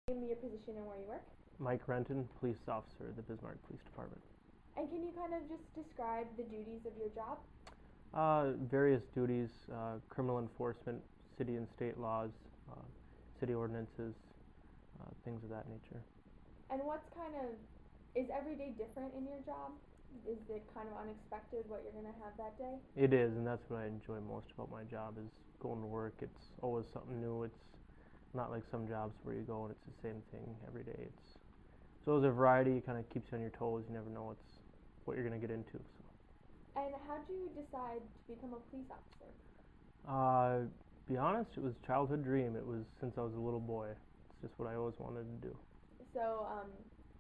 Name your position and where you work. Mike Renton, police officer at the Bismarck Police Department. And can you kind of just describe the duties of your job? Various duties, criminal enforcement, city and state laws, city ordinances, things of that nature. And is every day different in your job? Is it kind of unexpected what you're going to have that day? It is, and that's what I enjoy most about my job is going to work. It's always something new. It's not like some jobs where you go and it's the same thing every day. So there's a variety, kind of keeps you on your toes. You never know what you're going to get into. So. And how did you decide to become a police officer? Be honest, it was a childhood dream. It was since I was a little boy. It's just what I always wanted to do. So,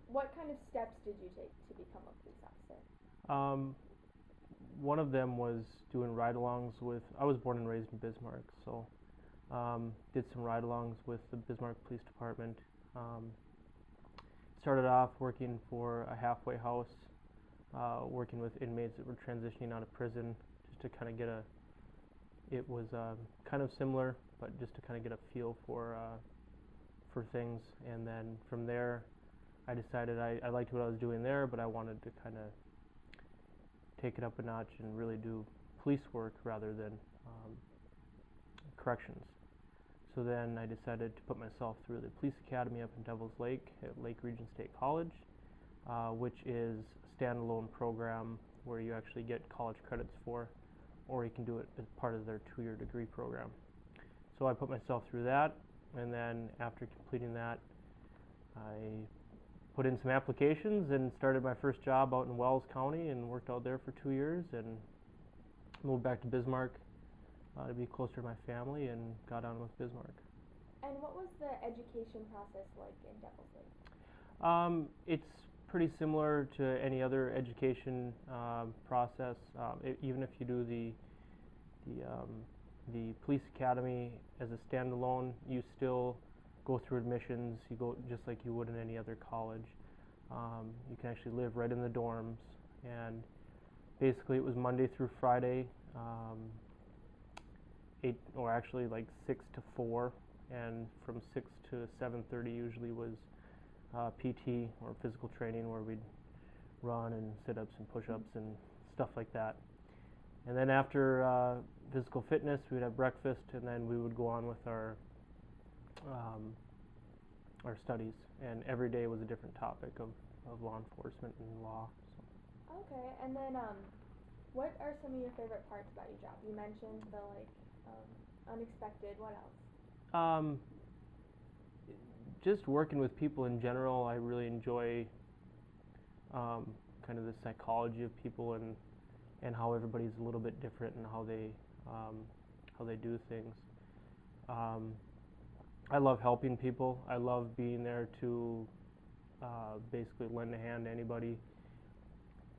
what kind of steps did you take to become a police officer? One of them was doing ride-alongs with. I was born and raised in Bismarck, so did some ride-alongs with the Bismarck Police Department. Started off working for a halfway house, working with inmates that were transitioning out of prison, just to kind of get it was kind of similar, but just to kind of get a feel for things. And then from there, I decided I liked what I was doing there, but I wanted to kind of take it up a notch and really do police work rather than corrections. So then I decided to put myself through the police academy up in Devil's Lake at Lake Region State College, which is a standalone program where you actually get college credits for, or you can do it as part of their 2-year degree program. So I put myself through that, and then after completing that, I put in some applications and started my first job out in Wells County and worked out there for 2 years and moved back to Bismarck to be closer to my family and got on with Bismarck. And what was the education process like in Devil's Lake? It's pretty similar to any other education process. Even if you do the police academy as a standalone, you still go through admissions. You go just like you would in any other college. You can actually live right in the dorms, and basically it was Monday through Friday, 6 to 4, and from 6 to 7:30 usually was PT or physical training, where we'd run and sit-ups and push-ups and stuff like that. And then after physical fitness, we'd have breakfast, and then we would go on with our studies. And every day was a different topic of law enforcement and law. So. Okay, and then what are some of your favorite parts about your job? You mentioned the unexpected. What else? Just working with people in general. I really enjoy kind of the psychology of people and how everybody's a little bit different and how they do things. I love helping people. I love being there to basically lend a hand to anybody.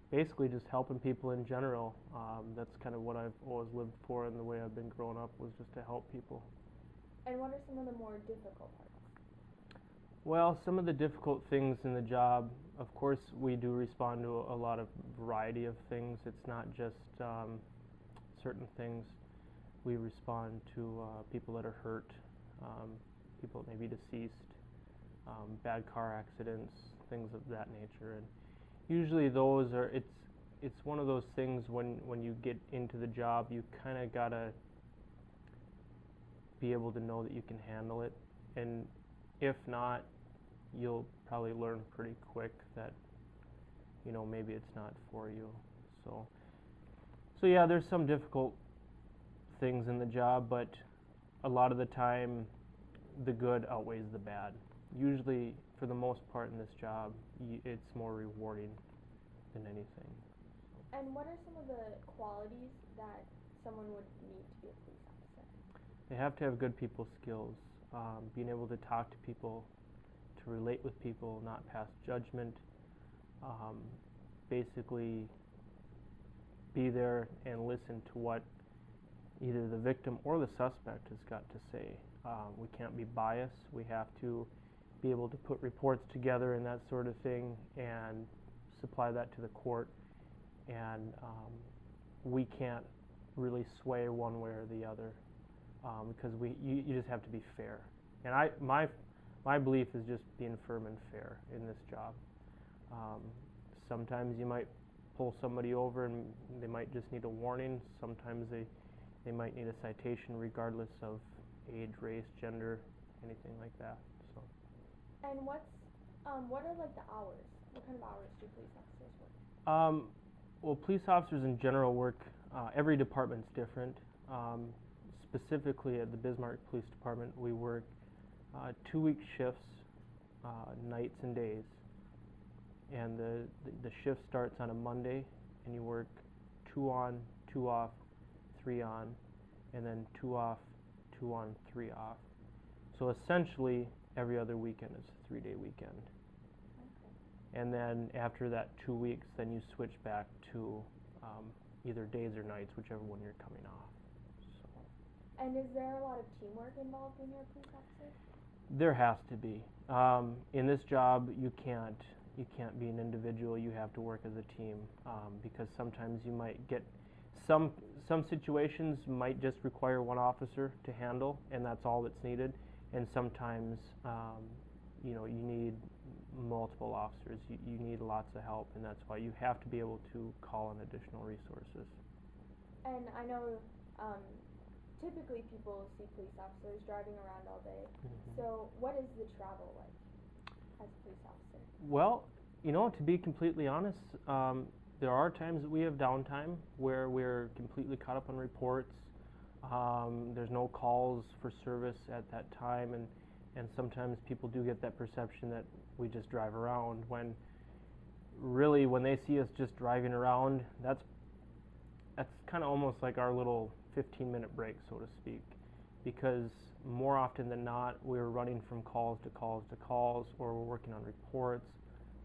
Basically just helping people in general. That's kind of what I've always lived for, and the way I've been growing up was just to help people. And what are some of the more difficult parts? Well, some of the difficult things in the job, of course, we do respond to a lot of variety of things. It's not just certain things. We respond to people that are hurt, people that may be deceased, bad car accidents, things of that nature. And usually those are, it's one of those things when you get into the job, you kind of gotta be able to know that you can handle it. And if not, you'll probably learn pretty quick that, maybe it's not for you. So yeah, there's some difficult things in the job, but a lot of the time, the good outweighs the bad. Usually, for the most part in this job, it's more rewarding than anything. And what are some of the qualities that someone would need to be a police officer? They have to have good people skills, being able to talk to people, to relate with people, not pass judgment, basically be there and listen to what either the victim or the suspect has got to say. We can't be biased. We have to be able to put reports together and that sort of thing and supply that to the court. And we can't really sway one way or the other because you just have to be fair. And my belief is just being firm and fair in this job. Um, Sometimes you might pull somebody over and they might just need a warning. Sometimes they might need a citation regardless of age, race, gender, anything like that. So. And what are like the hours? What kind of hours do police officers work? Well, police officers in general work, every department's different. Specifically at the Bismarck Police Department, we work 2-week shifts, nights and days. And the shift starts on a Monday, and you work 2 on, 2 off, 3 on, and then 2 off, 2 on, 3 off. So essentially, every other weekend is a 3-day weekend. Okay. And then after that 2 weeks, then you switch back to either days or nights, whichever one you're coming off. So. And is there a lot of teamwork involved when you're a police officer? There has to be. In this job, you can't be an individual. You have to work as a team, because sometimes you might get some situations might just require one officer to handle, and that's all that's needed. And sometimes you need multiple officers. You need lots of help, and that's why you have to be able to call on additional resources. And I know typically people see police officers driving around all day. Mm-hmm. So what is the travel like as a police officer? Well, to be completely honest, there are times that we have downtime where we're completely caught up on reports. There's no calls for service at that time, and sometimes people do get that perception that we just drive around, when really when they see us just driving around, that's kind of almost like our little 15-minute break, so to speak, because more often than not, we're running from calls to calls to calls, or we're working on reports,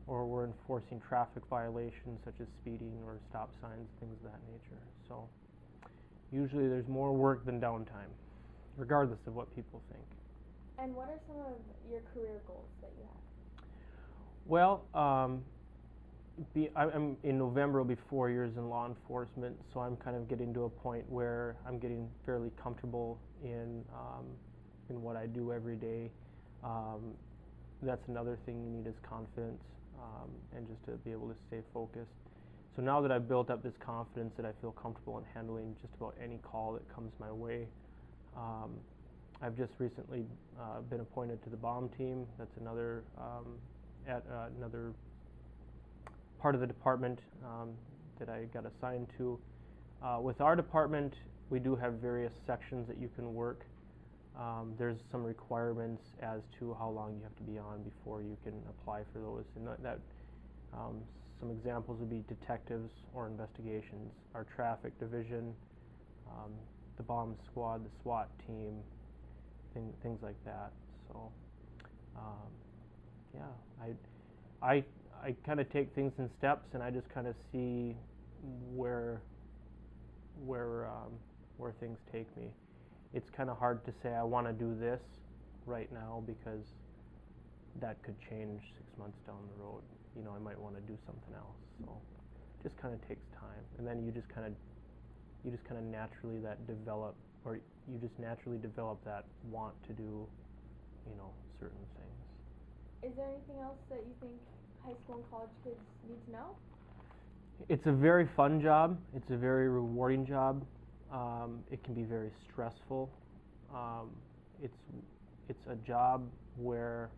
or we're enforcing traffic violations such as speeding or stop signs, things of that nature. So usually there's more work than downtime, regardless of what people think. And what are some of your career goals that you have? Well, I'm in November will be 4 years in law enforcement, so I'm kind of getting to a point where I'm getting fairly comfortable in what I do every day. That's another thing you need is confidence, and just to be able to stay focused. So now that I've built up this confidence that I feel comfortable in handling just about any call that comes my way, I've just recently been appointed to the bomb team. That's another another part of the department that I got assigned to. With our department, we do have various sections that you can work. There's some requirements as to how long you have to be on before you can apply for those. And some examples would be detectives or investigations, our traffic division, the bomb squad, the SWAT team, things like that. So, I kind of take things in steps, and I just kind of see where things take me. It's kind of hard to say I want to do this right now, because that could change 6 months down the road. I might want to do something else. So it just kind of takes time, and then you just kind of naturally develop that want to do, certain things. Is there anything else that you think high school and college kids need to know? It's a very fun job. It's a very rewarding job. It can be very stressful. It's a job where,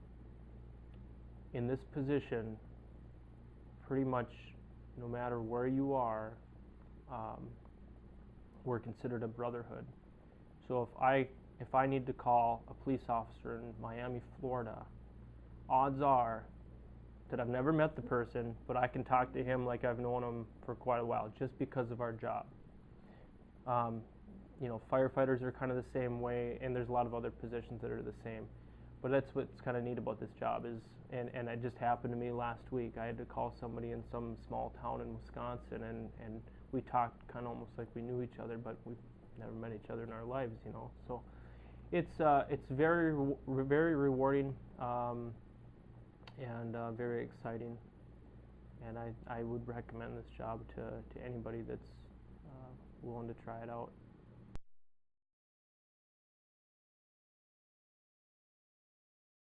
in this position, pretty much no matter where you are, we're considered a brotherhood. So if I need to call a police officer in Miami, Florida, odds are that I've never met the person, but I can talk to him like I've known him for quite a while, just because of our job. Firefighters are kind of the same way, and there's a lot of other positions that are the same. But that's what's kind of neat about this job is, and it just happened to me last week. I had to call somebody in some small town in Wisconsin, and we talked kind of almost like we knew each other, but we've never met each other in our lives, So it's very very rewarding, and very exciting. And I would recommend this job to anybody that's willing to try it out.